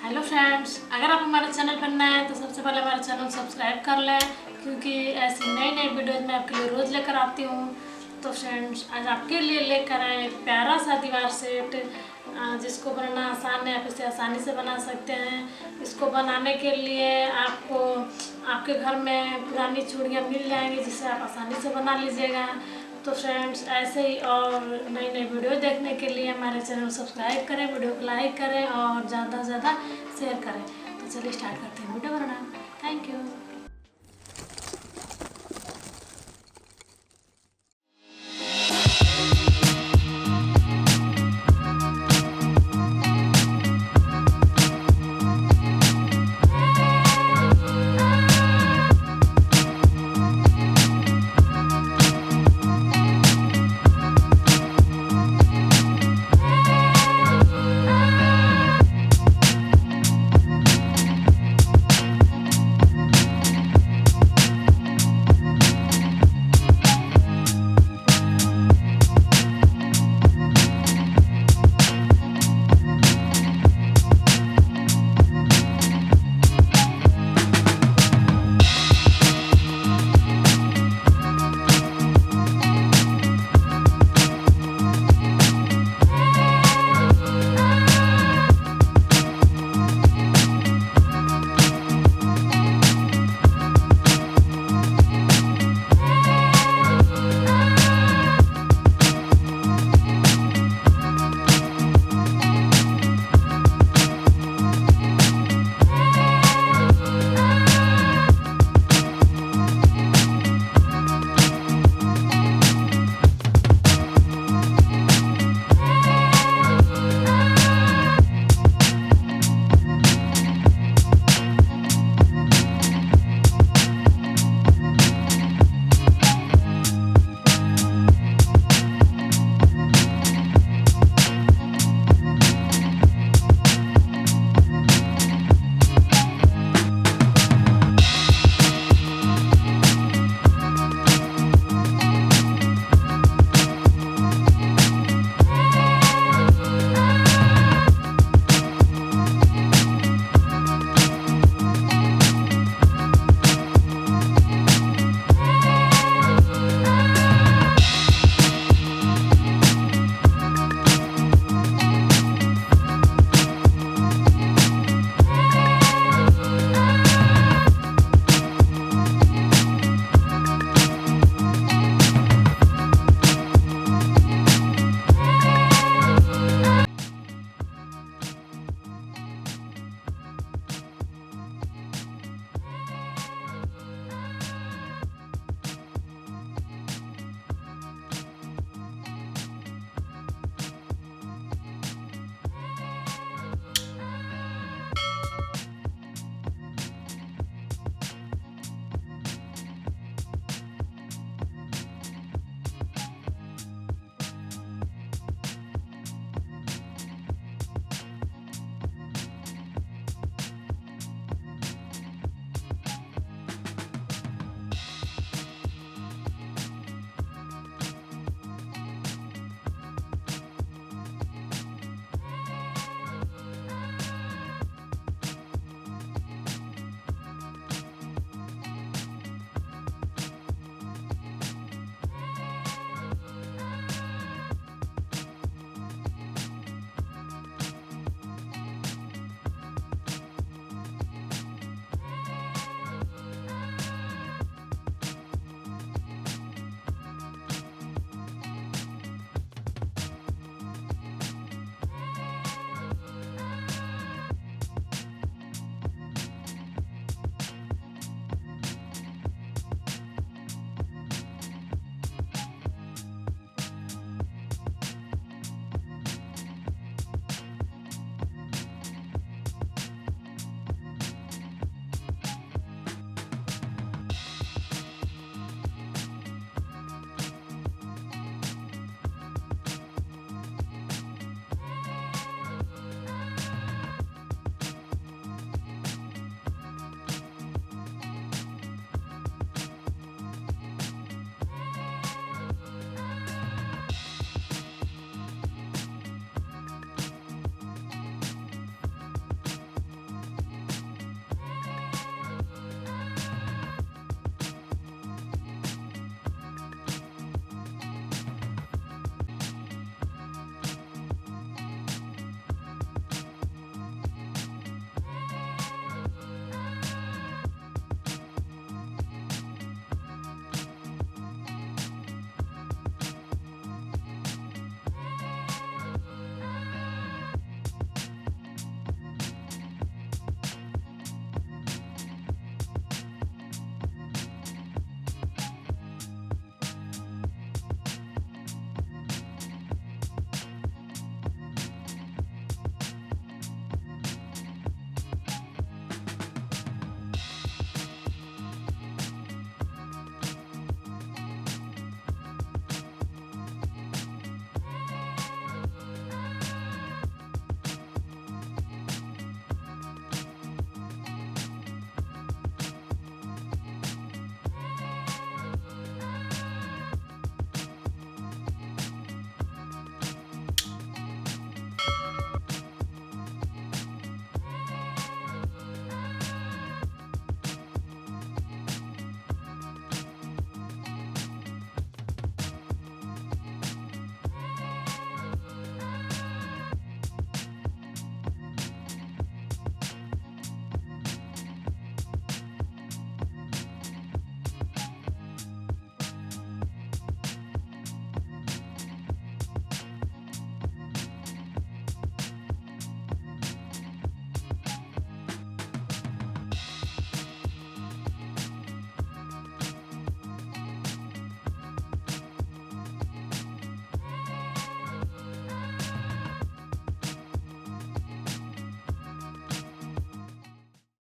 Hello friends, अगर आप हमारे चैनल पर नए हैं तो सबसे पहले हमारे चैनल सब्सक्राइब कर लें, क्योंकि ऐसी नई नई वीडियोज मैं आपके लिए रोज़ लेकर आती हूँ। तो फ्रेंड्स, आज आपके लिए लेकर आए एक प्यारा सा दीवार सेट, जिसको बनाना आसान है। आप इसे आसानी से बना सकते हैं। इसको बनाने के लिए आपको आपके घर में पुरानी चूड़ियाँ मिल जाएंगी, जिसे आप आसानी से बना लीजिएगा। तो फ्रेंड्स, ऐसे ही और नई नई वीडियो देखने के लिए हमारे चैनल सब्सक्राइब करें, वीडियो को लाइक करें और ज़्यादा से ज़्यादा शेयर करें। तो चलिए स्टार्ट करते हैं वीडियो बनाना। Thank you.